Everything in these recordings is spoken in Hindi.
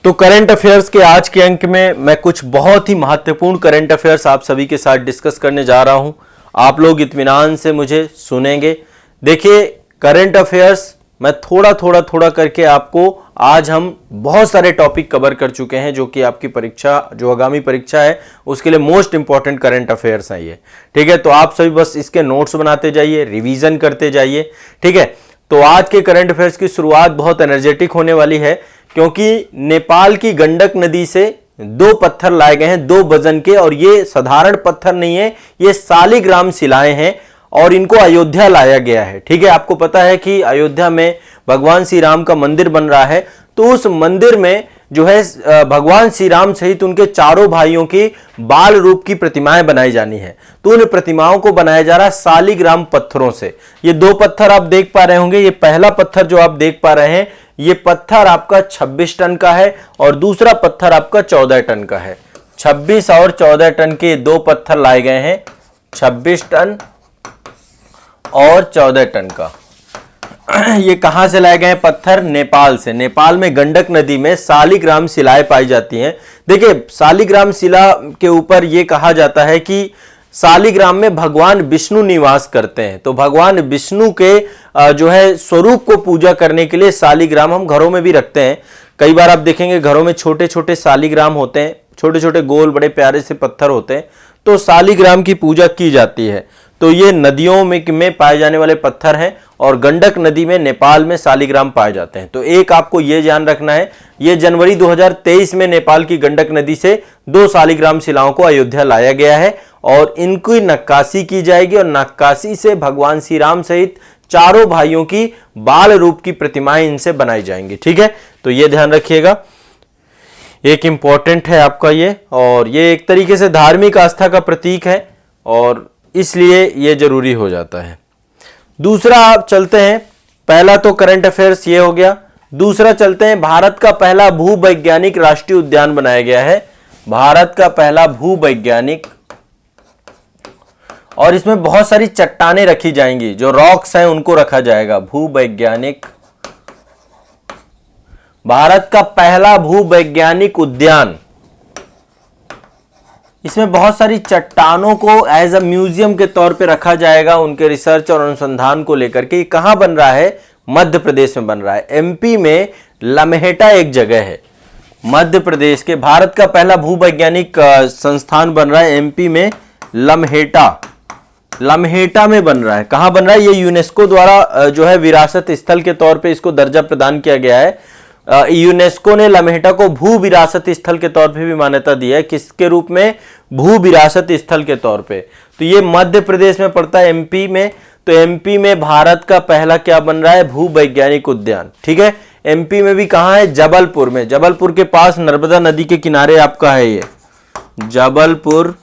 तो करंट अफेयर्स के आज के अंक में मैं कुछ बहुत ही महत्वपूर्ण करंट अफेयर्स आप सभी के साथ डिस्कस करने जा रहा हूं। आप लोग इत्मीनान से मुझे सुनेंगे। देखिए, करंट अफेयर्स मैं थोड़ा करके आपको आज हम बहुत सारे टॉपिक कवर कर चुके हैं जो कि आपकी परीक्षा, जो आगामी परीक्षा है उसके लिए मोस्ट इंपॉर्टेंट करंट अफेयर्स हैं ये। ठीक है, तो आप सभी बस इसके नोट्स बनाते जाइए, रिवीजन करते जाइए। ठीक है, तो आज के करंट अफेयर्स की शुरुआत बहुत एनर्जेटिक होने वाली है क्योंकि नेपाल की गंडक नदी से दो पत्थर लाए गए हैं, 2 वजन के, और ये साधारण पत्थर नहीं है, ये शालिग्राम शिलाएं हैं और इनको अयोध्या लाया गया है। ठीक है, आपको पता है कि अयोध्या में भगवान श्री राम का मंदिर बन रहा है, तो उस मंदिर में जो है भगवान श्री राम सहित उनके चारों भाइयों की बाल रूप की प्रतिमाएं बनाई जानी है। तो उन प्रतिमाओं को बनाया जा रहा है शालिग्राम पत्थरों से। ये 2 पत्थर आप देख पा रहे होंगे। ये पहला पत्थर जो आप देख पा रहे हैं, ये पत्थर आपका 26 टन का है और दूसरा पत्थर आपका 14 टन का है। 26 और 14 टन के 2 पत्थर लाए गए हैं, 26 टन और 14 टन का। ये कहां से लाए गए हैं पत्थर? नेपाल से। नेपाल में गंडक नदी में शालिग्राम शिलाएं पाई जाती हैं। देखिए, शालिग्राम शिला के ऊपर यह कहा जाता है कि शालिग्राम में भगवान विष्णु निवास करते हैं। तो भगवान विष्णु के जो है स्वरूप को पूजा करने के लिए शालिग्राम हम घरों में भी रखते हैं। कई बार आप देखेंगे घरों में छोटे छोटे शालिग्राम होते हैं, छोटे छोटे गोल बड़े प्यारे से पत्थर होते हैं, तो शालिग्राम की पूजा की जाती है। तो ये नदियों में पाए जाने वाले पत्थर हैं और गंडक नदी में, नेपाल में शालिग्राम पाए जाते हैं। तो एक आपको ये ध्यान रखना है, ये जनवरी 2023 में नेपाल की गंडक नदी से 2 शालिग्राम शिलाओं को अयोध्या लाया गया है और इनकी नक्काशी की जाएगी और नक्काशी से भगवान श्री राम सहित चारों भाइयों की बाल रूप की प्रतिमाएं इनसे बनाई जाएंगी। ठीक है, तो ये ध्यान रखिएगा, एक इंपॉर्टेंट है आपका ये, और ये एक तरीके से धार्मिक आस्था का प्रतीक है और इसलिए ये जरूरी हो जाता है। दूसरा आप चलते हैं, पहला तो करंट अफेयर्स ये हो गया। दूसरा चलते हैं, भारत का पहला भूवैज्ञानिक राष्ट्रीय उद्यान बनाया गया है। भारत का पहला भूवैज्ञानिक, और इसमें बहुत सारी चट्टानें रखी जाएंगी, जो रॉक्स हैं उनको रखा जाएगा। भूवैज्ञानिक, भारत का पहला भूवैज्ञानिक उद्यान। इसमें बहुत सारी चट्टानों को एज अ म्यूजियम के तौर पे रखा जाएगा उनके रिसर्च और अनुसंधान को लेकर के। ये कहां बन रहा है? मध्य प्रदेश में बन रहा है। एमपी में लम्हेटा एक जगह है, मध्य प्रदेश के। भारत का पहला भूवैज्ञानिक संस्थान बन रहा है एमपी में, लम्हेटा में बन रहा है। कहां बन रहा है? ये यूनेस्को द्वारा जो है विरासत स्थल के तौर पे इसको दर्जा प्रदान किया गया है। यूनेस्को ने लम्हेटा को भू विरासत स्थल के तौर पे भी मान्यता दी है। किसके रूप में? भू विरासत स्थल के तौर पे। तो ये मध्य प्रदेश में पड़ता है, एमपी में। तो एमपी में भारत का पहला क्या बन रहा है? भूवैज्ञानिक उद्यान। ठीक है, एमपी में भी कहां है? जबलपुर में। जबलपुर के पास नर्मदा नदी के किनारे आपका है ये जबलपुर,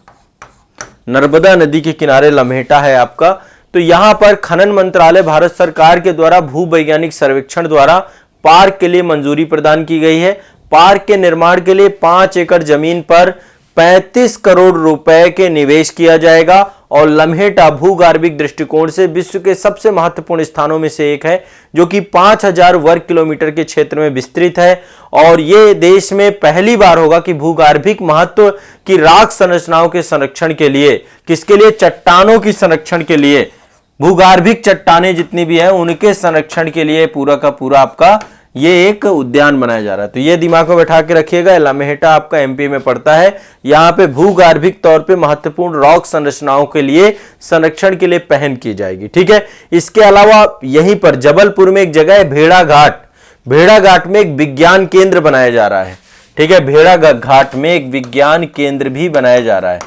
नर्मदा नदी के किनारे लम्हेटा है आपका। तो यहां पर खनन मंत्रालय भारत सरकार के द्वारा भूवैज्ञानिक सर्वेक्षण द्वारा पार्क के लिए मंजूरी प्रदान की गई है। पार्क के निर्माण के लिए 5 एकड़ जमीन पर 35 करोड़ रुपए के निवेश किया जाएगा और लम्हेटा भूगर्भिक दृष्टिकोण से विश्व के सबसे महत्वपूर्ण स्थानों में से एक है, जो कि 5000 वर्ग किलोमीटर के क्षेत्र में विस्तृत है। और यह देश में पहली बार होगा कि भूगर्भिक महत्व की राख संरचनाओं के संरक्षण के लिए, किसके लिए? चट्टानों की संरक्षण के लिए, भूगर्भिक चट्टानें जितनी भी हैं उनके संरक्षण के लिए पूरा का पूरा आपका ये एक उद्यान बनाया जा रहा है। तो ये दिमाग में बैठा के रखिएगा, लम्हेटा आपका एमपी में पड़ता है। यहां पे भूगर्भिक तौर पे महत्वपूर्ण रॉक संरचनाओं के लिए संरक्षण के लिए पहल की जाएगी। ठीक है, इसके अलावा यहीं पर जबलपुर में एक जगह है भेड़ाघाट। भेड़ाघाट में एक विज्ञान केंद्र बनाया जा रहा है। ठीक है, भेड़ाघाट में एक विज्ञान केंद्र भी बनाया जा रहा है।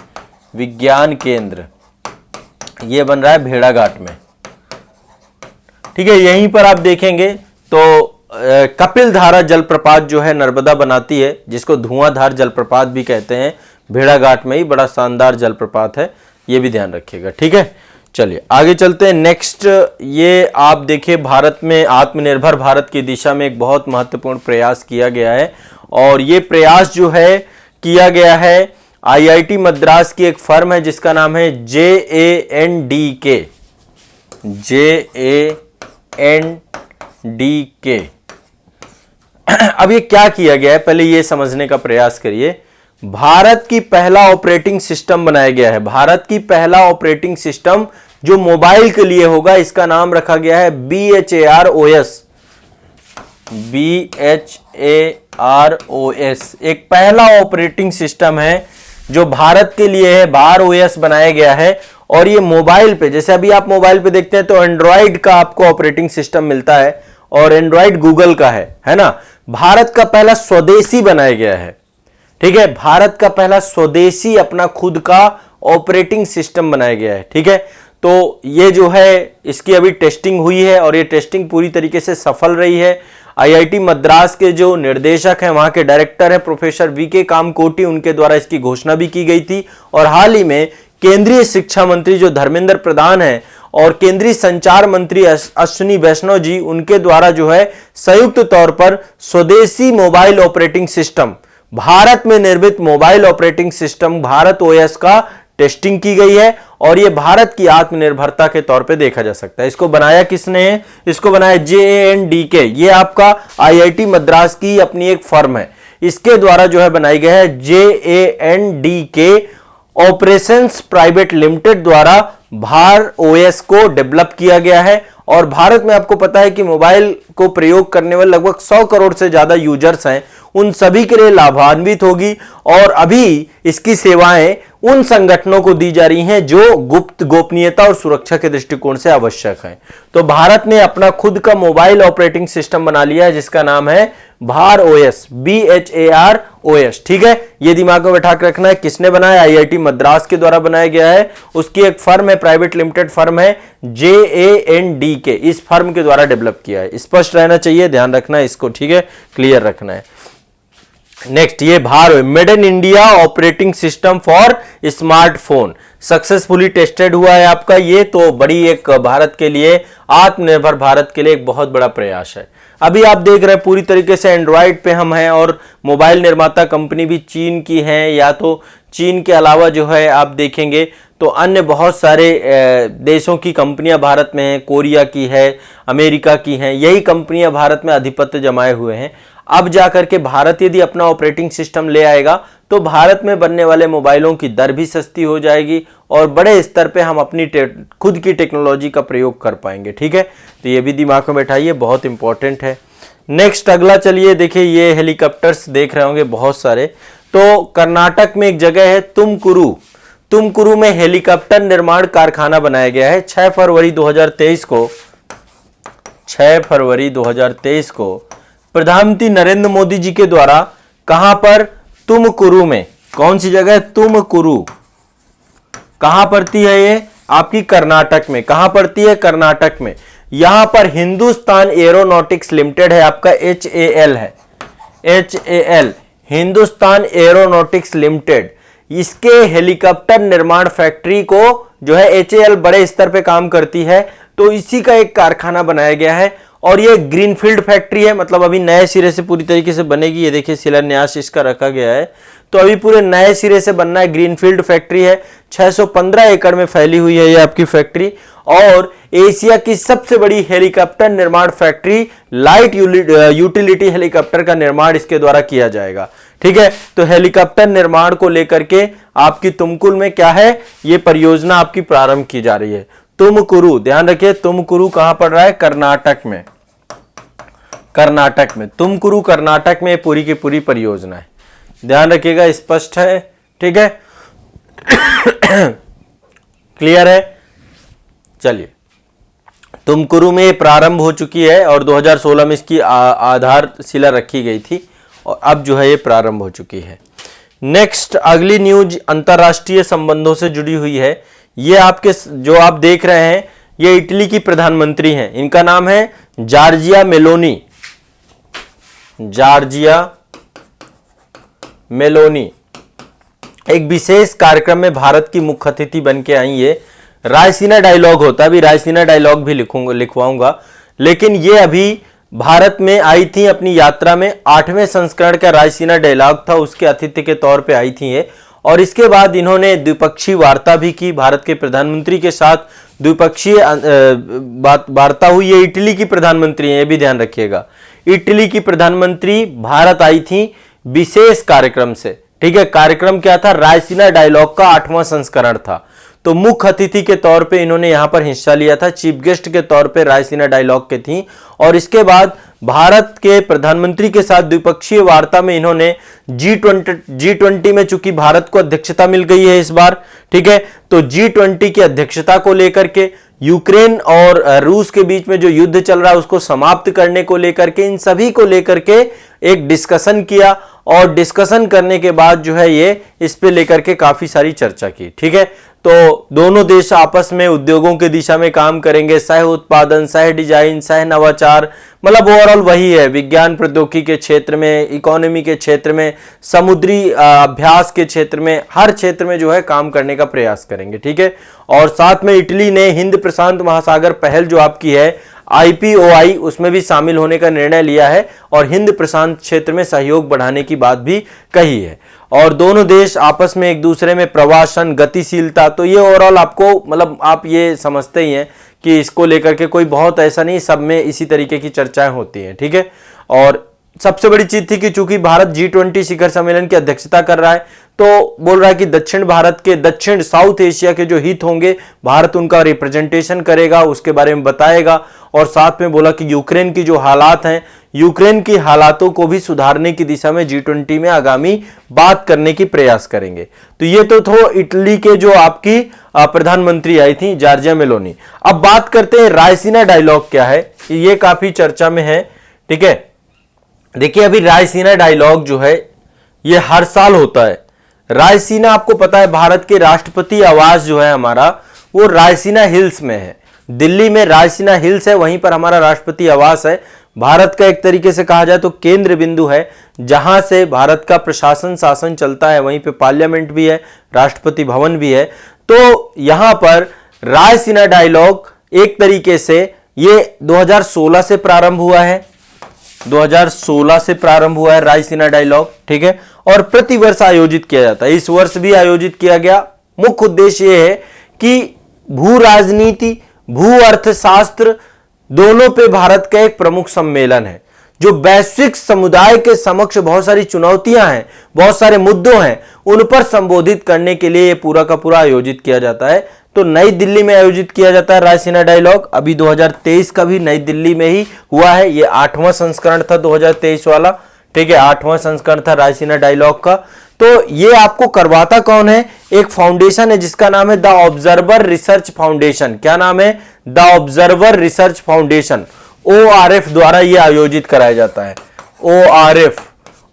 विज्ञान केंद्र ये बन रहा है भेड़ाघाट में। ठीक है, यहीं पर आप देखेंगे तो कपिल धारा जलप्रपात जो है नर्मदा बनाती है, जिसको धुआंधार जलप्रपात भी कहते हैं, भेड़ाघाट में ही बड़ा शानदार जलप्रपात है, ये भी ध्यान रखिएगा। ठीक है, चलिए आगे चलते हैं। नेक्स्ट ये आप देखिए, भारत में आत्मनिर्भर भारत की दिशा में एक बहुत महत्वपूर्ण प्रयास किया गया है और ये प्रयास जो है किया गया है आईआईटी मद्रास की एक फर्म है जिसका नाम है JANDK। JANDK अब ये क्या किया गया है, पहले ये समझने का प्रयास करिए। भारत की पहला ऑपरेटिंग सिस्टम बनाया गया है। भारत की पहला ऑपरेटिंग सिस्टम जो मोबाइल के लिए होगा, इसका नाम रखा गया है BHAROS। BHAROS एक पहला ऑपरेटिंग सिस्टम है जो भारत के लिए है, भार OS बनाया गया है। और ये मोबाइल पे, जैसे अभी आप मोबाइल पे देखते हैं तो एंड्रॉइड का आपको ऑपरेटिंग सिस्टम मिलता है और एंड्रॉइड गूगल का है ना। भारत का पहला स्वदेशी बनाया गया है, ठीक है। भारत का पहला स्वदेशी अपना खुद का ऑपरेटिंग सिस्टम बनाया गया है, ठीक है। तो ये जो है इसकी अभी टेस्टिंग हुई है और ये टेस्टिंग पूरी तरीके से सफल रही है। IIT मद्रास के जो निर्देशक हैं, वहां के डायरेक्टर हैं प्रोफेसर VK कामकोटी, उनके द्वारा इसकी घोषणा भी की गई थी। और हाल ही में केंद्रीय शिक्षा मंत्री जो धर्मेंद्र प्रधान हैं और केंद्रीय संचार मंत्री अश्विनी वैष्णव जी, उनके द्वारा जो है संयुक्त तौर पर स्वदेशी मोबाइल ऑपरेटिंग सिस्टम, भारत में निर्मित mobile operating system Bharat OS का टेस्टिंग की गई है। और यह भारत की आत्मनिर्भरता के तौर पे देखा जा सकता है। इसको बनाया किसने है? इसको बनाया JANDK। ये आपका IIT मद्रास की अपनी एक फर्म है, इसके द्वारा जो है बनाई गई है। JANDK ऑपरेशंस प्राइवेट लिमिटेड द्वारा भार OS को डेवलप किया गया है। और भारत में आपको पता है कि मोबाइल को प्रयोग करने वाले लगभग 100 करोड़ से ज्यादा यूजर्स हैं, उन सभी के लिए लाभान्वित होगी। और अभी इसकी सेवाएं उन संगठनों को दी जा रही हैं जो गुप्त गोपनीयता और सुरक्षा के दृष्टिकोण से आवश्यक हैं। तो भारत ने अपना खुद का मोबाइल ऑपरेटिंग सिस्टम बना लिया है जिसका नाम है भार OS, BHAROS, ठीक है। ये दिमाग में बैठा के रखना है। किसने बनाया? IIT मद्रास के द्वारा बनाया गया है। उसकी एक फर्म है, प्राइवेट लिमिटेड फर्म है JANDK, इस फर्म के द्वारा डेवलप किया है। स्पष्ट रहना चाहिए, ध्यान रखना है इसको, ठीक है, क्लियर रखना है। नेक्स्ट, ये भार made in India operating system for smartphone successfully tested हुआ है आपका। ये तो बड़ी एक भारत के लिए, आत्मनिर्भर भारत के लिए एक बहुत बड़ा प्रयास है। अभी आप देख रहे हैं पूरी तरीके से एंड्रॉइड पे हम हैं और मोबाइल निर्माता कंपनी भी चीन की है, या तो चीन के अलावा जो है आप देखेंगे तो अन्य बहुत सारे देशों की कंपनियां भारत में हैं, कोरिया की है, अमेरिका की हैं। यही कंपनियां भारत में आधिपत्य जमाए हुए हैं। अब जाकर के भारत यदि अपना ऑपरेटिंग सिस्टम ले आएगा तो भारत में बनने वाले मोबाइलों की दर भी सस्ती हो जाएगी और बड़े स्तर पे हम अपनी खुद की टेक्नोलॉजी का प्रयोग कर पाएंगे, ठीक है। तो ये भी दिमाग में बैठाइए, बहुत इंपॉर्टेंट है। नेक्स्ट अगला चलिए देखिए, ये हेलीकॉप्टर्स देख रहे होंगे बहुत सारे। तो कर्नाटक में एक जगह है तुमकुरू, तुमकुरू में हेलीकॉप्टर निर्माण कारखाना बनाया गया है। 6 फरवरी 2023 को प्रधानमंत्री नरेंद्र मोदी जी के द्वारा कहां पर? तुमकुरू में। कौन सी जगह? तुमकुरू। कहां पड़ती है ये? आपकी कर्नाटक में। कहां पड़ती है? कर्नाटक में। यहां पर हिंदुस्तान एरोनॉटिक्स लिमिटेड है, आपका HAL है, HAL हिंदुस्तान एरोनॉटिक्स लिमिटेड। इसके हेलीकॉप्टर निर्माण फैक्ट्री को जो है HAL बड़े स्तर पे काम करती है, तो इसी का एक कारखाना बनाया गया है। और ये ग्रीनफील्ड फैक्ट्री है, मतलब अभी नए सिरे से पूरी तरीके से बनेगी। ये देखिए शिलान्यास इसका रखा गया है, तो अभी पूरे नए सिरे से बनना है। ग्रीनफील्ड फैक्ट्री है, 615 एकड़ में फैली हुई है ये आपकी फैक्ट्री। और एशिया की सबसे बड़ी हेलीकॉप्टर निर्माण फैक्ट्री, लाइट यूटिलिटी हेलीकॉप्टर का निर्माण इसके द्वारा किया जाएगा, ठीक है। तो हेलीकॉप्टर निर्माण को लेकर के आपकी तुमकुरू में क्या है, ये परियोजना आपकी प्रारंभ की जा रही है। तुमकुरू, ध्यान रखिए, तुमकुरू कहां पड़ रहा है? कर्नाटक में। कर्नाटक में, तुमकुरू कर्नाटक में पूरी की पूरी परियोजना है, ध्यान रखिएगा। स्पष्ट है, ठीक है, क्लियर है। चलिए, तुमकुरू में प्रारंभ हो चुकी है और 2016 में इसकी आधारशिला रखी गई थी और अब जो है ये प्रारंभ हो चुकी है। नेक्स्ट अगली न्यूज अंतरराष्ट्रीय संबंधों से जुड़ी हुई है। ये आपके जो आप देख रहे हैं, ये इटली की प्रधानमंत्री हैं, इनका नाम है जॉर्जिया मेलोनी। जॉर्जिया मेलोनी एक विशेष कार्यक्रम में भारत की मुख्य अतिथि बन के आई। ये रायसीना डायलॉग होता है, अभी रायसीना डायलॉग भी लिखवाऊंगा, लेकिन ये अभी भारत में आई थी अपनी यात्रा में। 8वें संस्करण का रायसीना डायलॉग था, उसके अतिथि के तौर पे आई थी ये। और इसके बाद इन्होंने द्विपक्षीय वार्ता भी की भारत के प्रधानमंत्री के साथ। द्विपक्षीय वार्ता हुई। ये इटली की प्रधानमंत्री हैं, ये भी ध्यान रखिएगा। इटली की प्रधानमंत्री भारत आई थी विशेष कार्यक्रम से। ठीक है, कार्यक्रम क्या था? रायसीना डायलॉग का 8वां संस्करण था। तो मुख्य अतिथि के तौर पे इन्होंने यहां पर हिस्सा लिया था, चीफ गेस्ट के तौर पे रायसीना डायलॉग के थी। और इसके बाद भारत के प्रधानमंत्री के साथ द्विपक्षीय वार्ता में इन्होंने G20 में, चूंकि भारत को अध्यक्षता मिल गई है इस बार, ठीक है, तो G20 की अध्यक्षता को लेकर के, यूक्रेन और रूस के बीच में जो युद्ध चल रहा है उसको समाप्त करने को लेकर के, इन सभी को लेकर के एक डिस्कशन किया। और डिस्कशन करने के बाद जो है ये इस पे लेकर के काफी सारी चर्चा की। ठीक है, तो दोनों देश आपस में उद्योगों के दिशा में काम करेंगे, सह उत्पादन, सह डिजाइन, सह नवाचार, मतलब ओवरऑल वही है, विज्ञान प्रौद्योगिकी के क्षेत्र में, इकोनॉमी के क्षेत्र में, समुद्री अभ्यास के क्षेत्र में, हर क्षेत्र में जो है काम करने का प्रयास करेंगे। ठीक है, और साथ में इटली ने हिंद प्रशांत महासागर पहल जो आपकी है IPOI, उसमें भी शामिल होने का निर्णय लिया है और हिंद प्रशांत क्षेत्र में सहयोग बढ़ाने की बात भी कही है। और दोनों देश आपस में एक दूसरे में प्रवासन, गतिशीलता, तो ये ओवरऑल आपको, मतलब आप ये समझते ही हैं कि इसको लेकर के कोई बहुत ऐसा नहीं, सब में इसी तरीके की चर्चाएं होती हैं। ठीक है, और सबसे बड़ी चीज थी कि चूंकि भारत G20 शिखर सम्मेलन की अध्यक्षता कर रहा है, तो बोल रहा है कि दक्षिण साउथ एशिया के जो हित होंगे, भारत उनका रिप्रेजेंटेशन करेगा, उसके बारे में बताएगा। और साथ में बोला कि यूक्रेन की जो हालात हैं, यूक्रेन की हालातों को भी सुधारने की दिशा में G20 में आगामी बात करने की प्रयास करेंगे। तो ये तो इटली के जो आपकी प्रधानमंत्री आई थी जॉर्जिया मेलोनी। अब बात करते हैं रायसीना डायलॉग क्या है, ये काफी चर्चा में है। ठीक है, देखिए अभी रायसीना डायलॉग जो है ये हर साल होता है। रायसीना, आपको पता है भारत के राष्ट्रपति आवास जो है हमारा, वो रायसीना हिल्स में है, दिल्ली में रायसीना हिल्स है, वहीं पर हमारा राष्ट्रपति आवास है। भारत का एक तरीके से कहा जाए तो केंद्र बिंदु है, जहां से भारत का प्रशासन शासन चलता है, वहीं पे पार्लियामेंट भी है, राष्ट्रपति भवन भी है। तो यहां पर रायसीना डायलॉग एक तरीके से ये 2016 से प्रारंभ हुआ है, 2016 से प्रारंभ हुआ है रायसीना डायलॉग। ठीक है, और प्रतिवर्ष आयोजित किया जाता है, इस वर्ष भी आयोजित किया गया। मुख्य उद्देश्य यह है कि भू राजनीति, भू अर्थशास्त्र दोनों पे भारत का एक प्रमुख सम्मेलन है, जो वैश्विक समुदाय के समक्ष बहुत सारी चुनौतियां हैं, बहुत सारे मुद्दों हैं, उन पर संबोधित करने के लिए ये पूरा का पूरा आयोजित किया जाता है। तो नई दिल्ली में आयोजित किया जाता है रायसीना डायलॉग। अभी 2023 का भी नई दिल्ली में ही हुआ है, ये 8वां संस्करण था 2023 वाला। ठीक है, 8वां संस्करण था रायसीना डायलॉग का। तो ये आपको करवाता कौन है? एक फाउंडेशन है जिसका नाम है द ऑब्जर्वर रिसर्च फाउंडेशन। क्या नाम है? The observer research foundation, ORF द्वारा ये आयोजित कराया जाता है। ORF,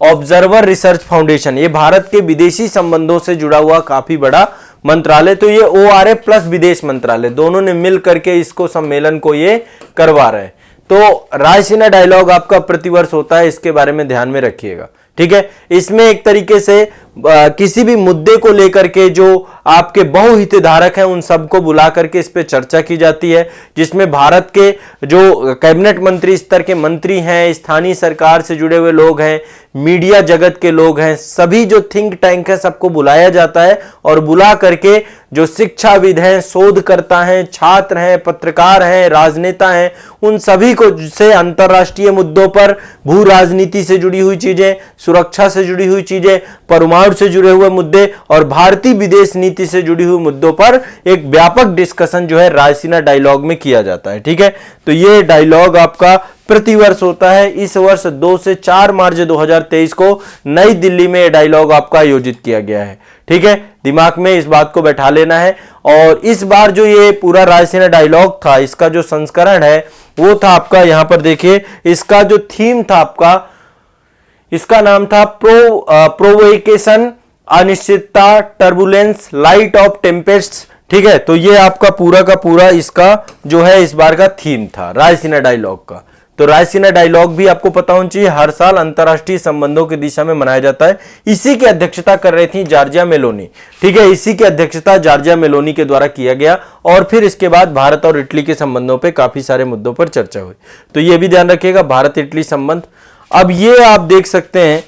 ऑब्जर्वर रिसर्च फाउंडेशन, ये भारत के विदेशी संबंधों से जुड़ा हुआ काफी बड़ा मंत्रालय। तो ये ORF प्लस विदेश मंत्रालय दोनों ने मिल करके इसको सम्मेलन को ये करवा रहे हैं। तो रायसीना डायलॉग आपका प्रतिवर्ष होता है, इसके बारे में ध्यान में रखिएगा। ठीक है, इसमें एक तरीके से किसी भी मुद्दे को लेकर के जो आपके बहुहितधारक हैं उन सबको बुला करके इस पे चर्चा की जाती है, जिसमें भारत के जो कैबिनेट मंत्री स्तर के मंत्री हैं, स्थानीय सरकार से जुड़े हुए लोग हैं, मीडिया जगत के लोग हैं, सभी जो थिंक टैंक है सबको बुलाया जाता है। और बुला करके जो शिक्षाविद हैं, शोधकर्ता हैं, छात्र हैं, पत्रकार हैं, राजनेता हैं, उन सभी को से अंतरराष्ट्रीय मुद्दों पर, भू राजनीति से जुड़ी हुई चीजें, सुरक्षा से जुड़ी हुई चीजें, परमाणु से जुड़े हुए मुद्दे और भारतीय विदेश नीति से जुड़ी हुई मुद्दों पर एक व्यापक डिस्कशन जो है रायसीना डायलॉग में किया जाता है। ठीक है, तो ये डायलॉग आपका प्रतिवर्ष होता है। इस वर्ष 2 से 4 मार्च 2023 को नई दिल्ली में डायलॉग आपका आयोजित किया गया है। ठीक है, दिमाग में इस बात को बैठा लेना है। और इस बार जो ये पूरा रायसीना डायलॉग था, इसका जो संस्करण है वो था आपका, यहां पर देखिए इसका जो थीम था आपका, इसका नाम था प्रोवोकेशन, अनिश्चितता, टर्बुलेंस, लाइट ऑफ टेम्पेस्ट। ठीक है, तो ये आपका पूरा का पूरा इसका जो है इस बार का थीम था रायसीना डायलॉग का। तो रायसीना डायलॉग भी आपको पता होना चाहिए, हर साल अंतरराष्ट्रीय संबंधों की दिशा में मनाया जाता है। इसी की अध्यक्षता कर रही थी जॉर्जिया मेलोनी। ठीक है, इसी की अध्यक्षता जॉर्जिया मेलोनी के द्वारा किया गया। और फिर इसके बाद भारत और इटली के संबंधों पर काफी सारे मुद्दों पर चर्चा हुई। तो ये भी ध्यान रखिएगा, भारत इटली संबंध। अब ये आप देख सकते हैं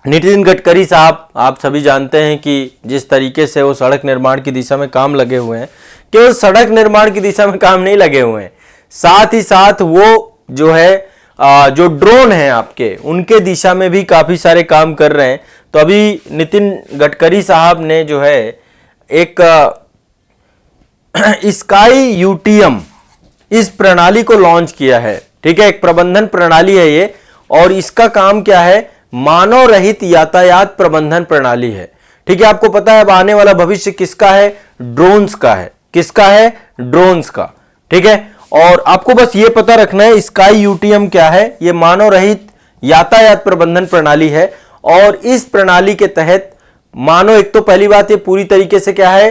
नितिन गडकरी साहब, आप सभी जानते हैं कि जिस तरीके से वो सड़क निर्माण की दिशा में काम लगे हुए हैं, केवल सड़क निर्माण की दिशा में काम नहीं लगे हुए हैं, साथ ही साथ वो जो है जो ड्रोन हैं आपके, उनके दिशा में भी काफी सारे काम कर रहे हैं। तो अभी नितिन गडकरी साहब ने जो है एक स्काई यूटीएम इस प्रणाली को लॉन्च किया है। ठीक है, एक प्रबंधन प्रणाली है ये, और इसका काम क्या है, मानव रहित यातायात प्रबंधन प्रणाली है। ठीक है, आपको पता है अब आने वाला भविष्य किसका है, ड्रोन्स का है। किसका है, ड्रोन्स का। ठीक है, और आपको बस ये पता रखना है स्काई यूटीएम क्या है। ये मानव रहित यातायात प्रबंधन प्रणाली है, और इस प्रणाली के तहत मानव, एक तो पहली बात ये पूरी तरीके से क्या है,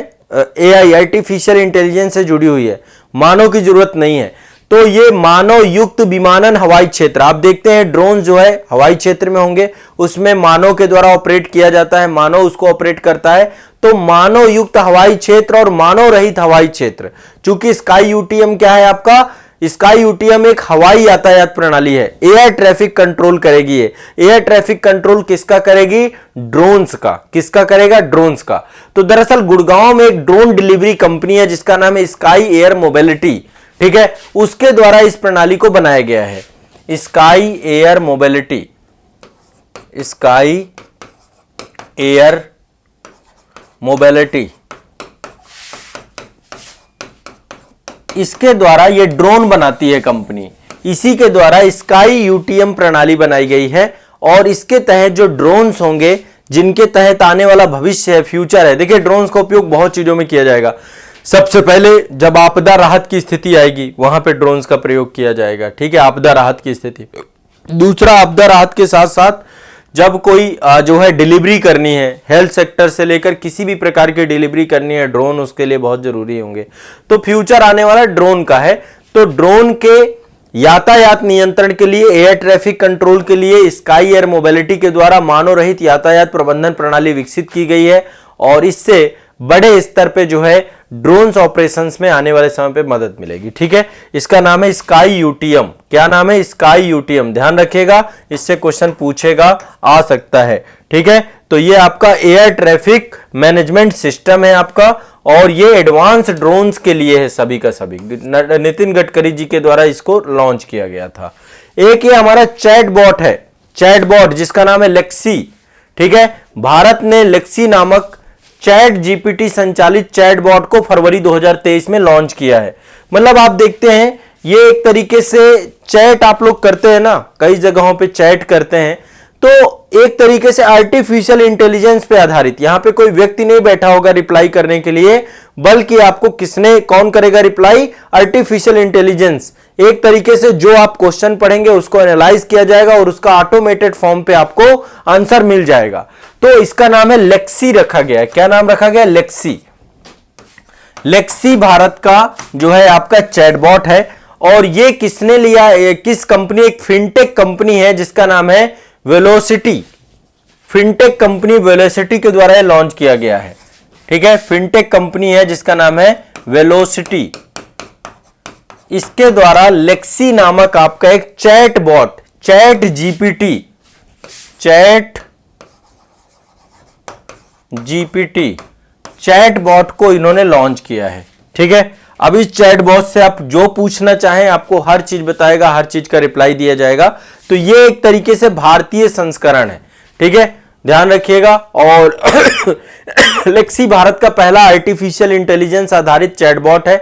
एआई आर्टिफिशियल इंटेलिजेंस से जुड़ी हुई है, मानव की जरूरत नहीं है। तो ये मानव युक्त विमानन हवाई क्षेत्र, आप देखते हैं ड्रोन जो है हवाई क्षेत्र में होंगे, उसमें मानव के द्वारा ऑपरेट किया जाता है, मानव उसको ऑपरेट करता है। तो मानव युक्त हवाई क्षेत्र और मानव रहित हवाई क्षेत्र, चूंकि स्काई यूटीएम क्या है आपका, स्काई यूटीएम एक हवाई यातायात प्रणाली है, एयर ट्रैफिक कंट्रोल करेगी। ये एयर ट्रैफिक कंट्रोल किसका करेगी, ड्रोन्स का। किसका करेगा, ड्रोन्स का। तो दरअसल गुड़गांव में एक ड्रोन डिलीवरी कंपनी है जिसका नाम है स्काई एयर मोबिलिटी। ठीक है, उसके द्वारा इस प्रणाली को बनाया गया है, sky air mobility, sky air mobility. इसके द्वारा ये ड्रोन बनाती है कंपनी, इसी के द्वारा स्काई यूटीएम प्रणाली बनाई गई है। और इसके तहत जो ड्रोन्स होंगे, जिनके तहत आने वाला भविष्य है, फ्यूचर है। देखिए ड्रोन्स का उपयोग बहुत चीजों में किया जाएगा। सबसे पहले जब आपदा राहत की स्थिति आएगी, वहां पे ड्रोन्स का प्रयोग किया जाएगा। ठीक है, आपदा राहत की स्थिति। दूसरा, आपदा राहत के साथ साथ जब कोई जो है डिलीवरी करनी है, हेल्थ सेक्टर से लेकर किसी भी प्रकार की डिलीवरी करनी है, ड्रोन उसके लिए बहुत जरूरी होंगे। तो फ्यूचर आने वाला ड्रोन का है। तो ड्रोन के यातायात नियंत्रण के लिए, एयर ट्रैफिक कंट्रोल के लिए स्काई एयर मोबिलिटी के द्वारा मानव रहित यातायात प्रबंधन प्रणाली विकसित की गई है, और इससे बड़े स्तर पे जो है ड्रोन्स ऑपरेशंस में आने वाले समय पे मदद मिलेगी। ठीक है, इसका नाम है स्काई यूटीएम। क्या नाम है, स्काई यूटीएम। ध्यान रखिएगा, इससे क्वेश्चन पूछेगा, आ सकता है। ठीक है, तो ये आपका एयर ट्रैफिक मैनेजमेंट सिस्टम है आपका, और ये एडवांस ड्रोन्स के लिए है सभी का सभी। नितिन गडकरी जी के द्वारा इसको लॉन्च किया गया था। एक ये हमारा चैट बॉट है, चैट बॉट जिसका नाम है लेक्सी। ठीक है, भारत ने लेक्सी नामक चैट जीपीटी संचालित चैट बॉट को फरवरी 2023 में लॉन्च किया है। मतलब आप देखते हैं ये एक तरीके से चैट आप लोग करते हैं ना, कई जगहों पे चैट करते हैं, तो एक तरीके से आर्टिफिशियल इंटेलिजेंस पे आधारित, यहां पे कोई व्यक्ति नहीं बैठा होगा रिप्लाई करने के लिए, बल्कि आपको कौन करेगा रिप्लाई, आर्टिफिशियल इंटेलिजेंस। एक तरीके से जो आप क्वेश्चन पढ़ेंगे उसको एनालाइज किया जाएगा और उसका ऑटोमेटेड फॉर्म पे आपको आंसर मिल जाएगा। तो इसका नाम है लेक्सी रखा गया है। क्या नाम रखा गया, लेक्सी। लेक्सी भारत का जो है आपका चैटबॉट है, और ये किसने लिया, किस कंपनी, एक फिनटेक कंपनी है जिसका नाम है वेलोसिटी। फिनटेक कंपनी वेलोसिटी के द्वारा लॉन्च किया गया है। ठीक है, फिनटेक कंपनी है जिसका नाम है वेलोसिटी। इसके द्वारा लेक्सी नामक आपका एक chat bot, chat GPT chat bot को इन्होंने लॉन्च किया है। ठीक है, अब इस चैट बॉट से आप जो पूछना चाहें आपको हर चीज बताएगा, हर चीज का रिप्लाई दिया जाएगा। तो ये एक तरीके से भारतीय संस्करण है। ठीक है, ध्यान रखिएगा। और लेक्सी भारत का पहला आर्टिफिशियल इंटेलिजेंस आधारित चैटबॉट है,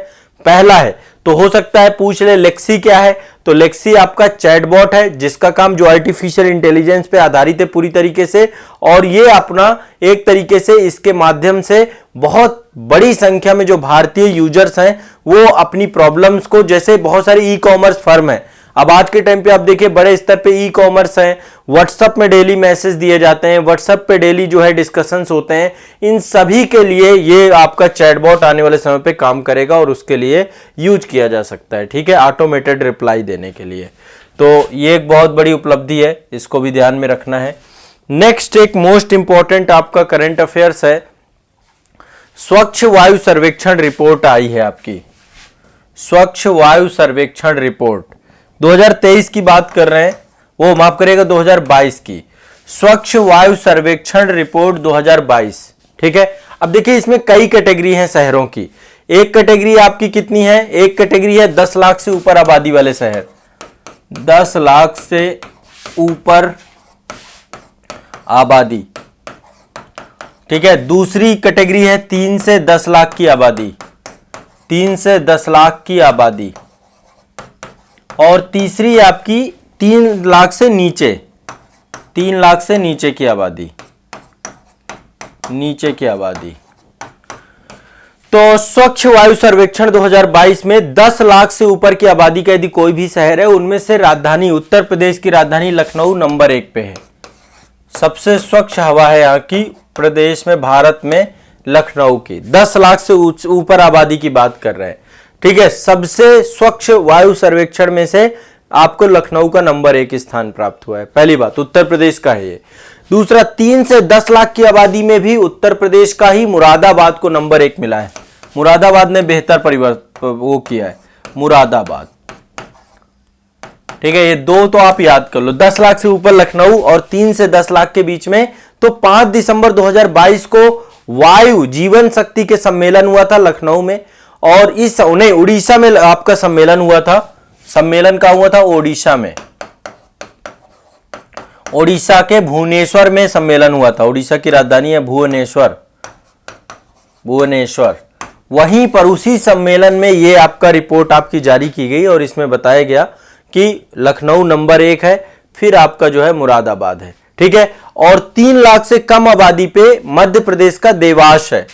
पहला है। तो हो सकता है पूछ ले लेक्सी क्या है, तो लेक्सी आपका चैटबॉट है जिसका काम जो आर्टिफिशियल इंटेलिजेंस पे आधारित है पूरी तरीके से, और ये अपना एक तरीके से इसके माध्यम से बहुत बड़ी संख्या में जो भारतीय यूजर्स हैं वो अपनी प्रॉब्लम्स को, जैसे बहुत सारे ई कॉमर्स फर्म है, अब आज के टाइम पे आप देखिए बड़े स्तर पे ई कॉमर्स है, व्हाट्सएप में डेली मैसेज दिए जाते हैं, व्हाट्सएप पे डेली जो है डिस्कशंस होते हैं, इन सभी के लिए ये आपका चैटबॉट आने वाले समय पे काम करेगा और उसके लिए यूज किया जा सकता है। ठीक है, ऑटोमेटेड रिप्लाई देने के लिए। तो ये एक बहुत बड़ी उपलब्धि है, इसको भी ध्यान में रखना है। नेक्स्ट एक मोस्ट इंपॉर्टेंट आपका करंट अफेयर्स है, स्वच्छ वायु सर्वेक्षण रिपोर्ट आई है आपकी, स्वच्छ वायु सर्वेक्षण रिपोर्ट 2023 की बात कर रहे हैं, वो माफ करिएगा 2022 की, स्वच्छ वायु सर्वेक्षण रिपोर्ट 2022। ठीक है, अब देखिए इसमें कई कैटेगरी हैं शहरों की। एक कैटेगरी आपकी कितनी है, एक कैटेगरी है 10 लाख से ऊपर आबादी वाले शहर, 10 लाख से ऊपर आबादी। ठीक है, दूसरी कैटेगरी है 3 से 10 लाख की आबादी, 3 से 10 लाख की आबादी। और तीसरी आपकी 3 लाख से नीचे, 3 लाख से नीचे की आबादी, नीचे की आबादी। तो स्वच्छ वायु सर्वेक्षण 2022 में 10 लाख से ऊपर की आबादी का यदि कोई भी शहर है, उनमें से राजधानी, उत्तर प्रदेश की राजधानी लखनऊ नंबर 1 पे है। सबसे स्वच्छ हवा है यहाँ की प्रदेश में, भारत में, लखनऊ की। 10 लाख से ऊपर आबादी की बात कर रहे हैं। ठीक है, सबसे स्वच्छ वायु सर्वेक्षण में से आपको लखनऊ का नंबर 1 स्थान प्राप्त हुआ है। पहली बात, उत्तर प्रदेश का है ये। दूसरा, 3 से 10 लाख की आबादी में भी उत्तर प्रदेश का ही मुरादाबाद को नंबर 1 मिला है। मुरादाबाद ने बेहतर परिवर्तन वो किया है, मुरादाबाद। ठीक है, ये दो तो आप याद कर लो, 10 लाख से ऊपर लखनऊ और 3 से 10 लाख के बीच में। तो 5 दिसंबर 2022 को वायु जीवन शक्ति के सम्मेलन हुआ था लखनऊ में, और इस उन्हें उड़ीसा में आपका सम्मेलन हुआ था। सम्मेलन का हुआ था ओडिशा में, ओडिशा के भुवनेश्वर में सम्मेलन हुआ था। ओडिशा की राजधानी है भुवनेश्वर, भुवनेश्वर। वहीं पर उसी सम्मेलन में ये आपका रिपोर्ट आपकी जारी की गई और इसमें बताया गया कि लखनऊ नंबर 1 है, फिर आपका जो है मुरादाबाद है। ठीक है, और 3 लाख से कम आबादी पे मध्य प्रदेश का देवास है,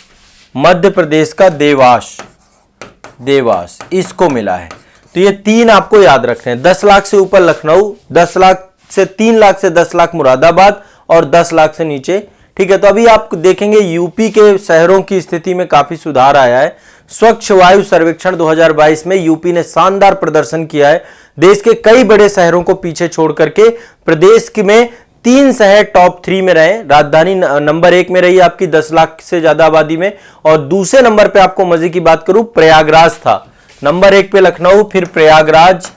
मध्य प्रदेश का देवास, देवास इसको मिला है। तो ये 3 आपको याद रखने हैं। 10 लाख से ऊपर लखनऊ, 10 लाख से 3 लाख से 10 लाख मुरादाबाद, और 10 लाख से नीचे। ठीक है, तो अभी आप देखेंगे यूपी के शहरों की स्थिति में काफी सुधार आया है। स्वच्छ वायु सर्वेक्षण 2022 में यूपी ने शानदार प्रदर्शन किया है। देश के कई बड़े शहरों को पीछे छोड़ करके प्रदेश में 3 शहर टॉप 3 में रहे। राजधानी नंबर 1 में रही आपकी 10 लाख से ज्यादा आबादी में, और दूसरे नंबर पे आपको मजे की बात करूं, प्रयागराज था। नंबर 1 पे लखनऊ, फिर प्रयागराज,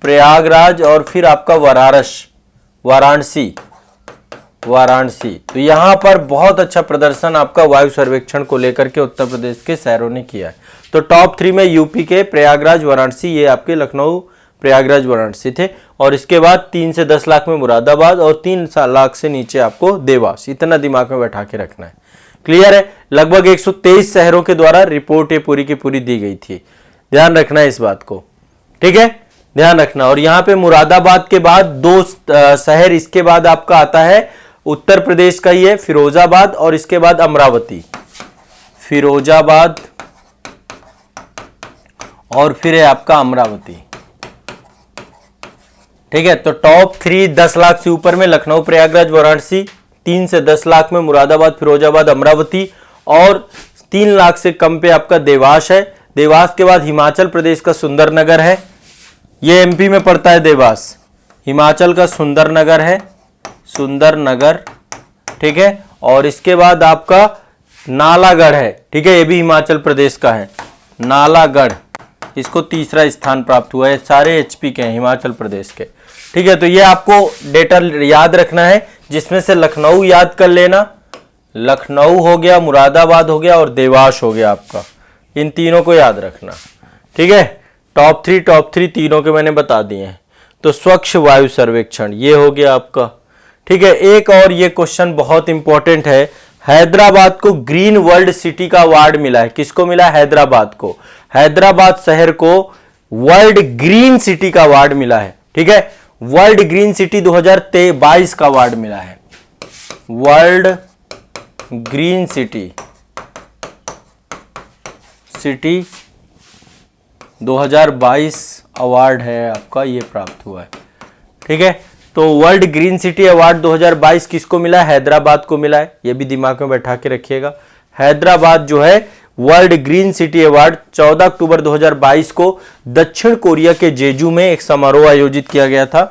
प्रयागराज, और फिर आपका वाराणसी, वाराणसी। तो यहां पर बहुत अच्छा प्रदर्शन आपका वायु सर्वेक्षण को लेकर के उत्तर प्रदेश के शहरों ने किया है। तो टॉप 3 में यूपी के प्रयागराज, वाराणसी, ये आपके लखनऊ, प्रयागराज, वाराणसी थे। और इसके बाद 3 से 10 लाख में मुरादाबाद, और 3 लाख से नीचे आपको देवास। इतना दिमाग में बैठा के रखना है। क्लियर है? लगभग 123 शहरों के द्वारा रिपोर्ट ये पूरी की पूरी दी गई थी। ध्यान रखना है इस बात को। ठीक है, ध्यान रखना। और यहां पे मुरादाबाद के बाद 2 शहर इसके बाद आपका आता है उत्तर प्रदेश का ही है, फिरोजाबाद, और इसके बाद अमरावती। फिरोजाबाद और फिर है आपका अमरावती। ठीक है, तो टॉप 3 10 लाख से ऊपर में लखनऊ, प्रयागराज, वाराणसी। 3 से 10 लाख में मुरादाबाद, फिरोजाबाद, अमरावती। और 3 लाख से कम पे आपका देवास है। देवास के बाद हिमाचल प्रदेश का सुंदरनगर है, ये एमपी में पड़ता है देवास। हिमाचल का सुंदरनगर है, सुंदरनगर। ठीक है, और इसके बाद आपका नालागढ़ है। ठीक है, ये भी हिमाचल प्रदेश का है, नालागढ़। इसको तीसरा स्थान प्राप्त हुआ है। सारे एचपी के हैं, हिमाचल प्रदेश के। ठीक है, तो ये आपको डेटा याद रखना है, जिसमें से लखनऊ याद कर लेना। लखनऊ हो गया, मुरादाबाद हो गया, और देवास हो गया आपका। इन तीनों को याद रखना। ठीक है, टॉप 3 तीनों के मैंने बता दिए हैं। तो स्वच्छ वायु सर्वेक्षण ये हो गया आपका। ठीक है, एक और ये क्वेश्चन बहुत इंपॉर्टेंट है। हैदराबाद को ग्रीन वर्ल्ड सिटी का अवार्ड मिला है। किसको मिला? हैदराबाद को। हैदराबाद शहर को वर्ल्ड ग्रीन सिटी का अवार्ड मिला है। ठीक है, वर्ल्ड ग्रीन सिटी 2022 का अवार्ड मिला है। वर्ल्ड ग्रीन सिटी 2022 अवार्ड है आपका, ये प्राप्त हुआ है। ठीक है, तो वर्ल्ड ग्रीन सिटी अवार्ड 2022 किसको मिला? हैदराबाद को मिला है। ये भी दिमाग में बैठा के रखिएगा। हैदराबाद जो है वर्ल्ड ग्रीन सिटी अवार्ड 14 अक्टूबर 2022 को दक्षिण कोरिया के जेजू में एक समारोह आयोजित किया गया था।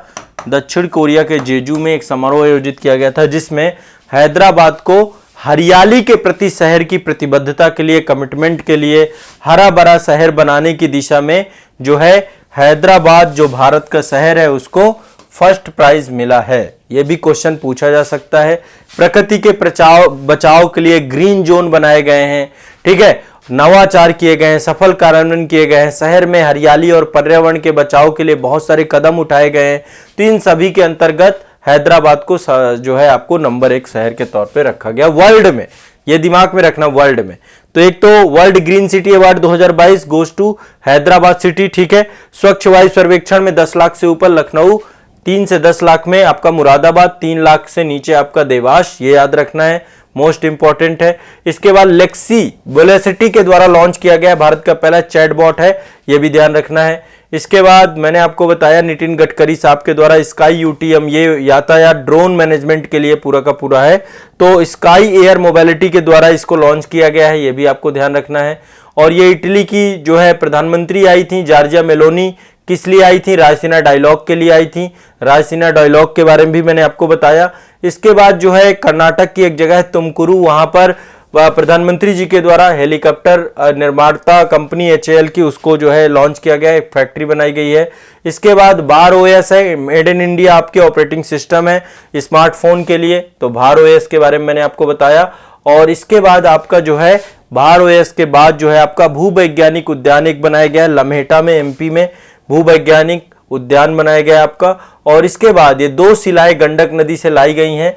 दक्षिण कोरिया के जेजू में एक समारोह आयोजित किया गया था, जिसमें हैदराबाद को हरियाली के प्रति शहर की प्रतिबद्धता के लिए, कमिटमेंट के लिए, हरा भरा शहर बनाने की दिशा में जो है हैदराबाद जो भारत का शहर है उसको फर्स्ट प्राइज मिला है। यह भी क्वेश्चन पूछा जा सकता है। प्रकृति के बचाव के लिए ग्रीन जोन बनाए गए हैं। ठीक है, नवाचार किए गए हैं, सफल कार्यान्वयन किए गए हैं, शहर में हरियाली और पर्यावरण के बचाव के लिए बहुत सारे कदम उठाए गए हैं। तो इन सभी के अंतर्गत हैदराबाद को जो है आपको नंबर 1 शहर के तौर पे रखा गया वर्ल्ड में। ये दिमाग में रखना, वर्ल्ड में। तो एक तो world green city award 2022 goes to Hyderabad city, ठीक है। स्वच्छ वायु सर्वेक्षण में 10 लाख से ऊपर लखनऊ, 3 से 10 लाख में आपका मुरादाबाद, 3 लाख से नीचे आपका देवास, ये याद रखना है, मोस्ट इंपॉर्टेंट है। इसके बाद लेक्सी वेलोसिटी के द्वारा लॉन्च किया गया भारत का पहला चैटबॉट है, ये भी ध्यान रखना है। इसके बाद मैंने आपको बताया नितिन गडकरी साहब के द्वारा स्काई यूटीएम, ये यातायात ड्रोन मैनेजमेंट के लिए पूरा का पूरा है। तो स्काई एयर मोबिलिटी के द्वारा इसको लॉन्च किया गया है, ये भी आपको ध्यान रखना है। और ये इटली की जो है प्रधानमंत्री आई थी जॉर्जिया मेलोनी, किस लिए आई थी? रायसीना डायलॉग के लिए आई थी। रायसीना डायलॉग के बारे में भी मैंने आपको बताया। इसके बाद जो है कर्नाटक की एक जगह है तुमकुरु, वहां पर प्रधानमंत्री जी के द्वारा हेलीकॉप्टर निर्माता कंपनी एचएएल की उसको जो है लॉन्च किया गया, एक फैक्ट्री बनाई गई है। इसके बाद भार ओएस है, मेड इन इंडिया आपके ऑपरेटिंग सिस्टम है स्मार्टफोन के लिए, तो भार ओएस के बारे में मैंने आपको बताया। और इसके बाद आपका जो है भार ओएस के बाद जो है आपका भूवैज्ञानिक उद्यान एक बनाया गया है लम्हेटा में, एमपी में भूवैज्ञानिक उद्यान बनाया गया आपका। और इसके बाद ये 2 शिलाएं गंडक नदी से लाई गई हैं,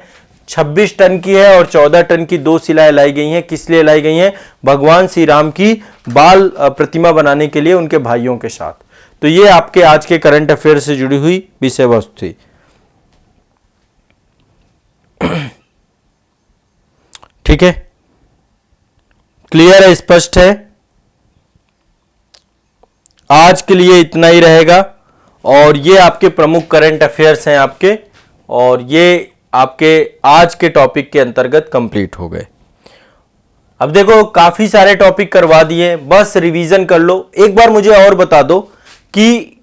26 टन की है और 14 टन की 2 शिलाएं लाई गई हैं। किस लिए लाई गई हैं? भगवान श्री राम की बाल प्रतिमा बनाने के लिए उनके भाइयों के साथ। तो ये आपके आज के करंट अफेयर से जुड़ी हुई विषय वस्तु थी। ठीक है, क्लियर है, स्पष्ट है। आज के लिए इतना ही रहेगा। और ये आपके प्रमुख करंट अफेयर्स हैं आपके, और ये आपके आज के टॉपिक के अंतर्गत कंप्लीट हो गए। अब देखो काफी सारे टॉपिक करवा दिए, बस रिवीजन कर लो। एक बार मुझे और बता दो कि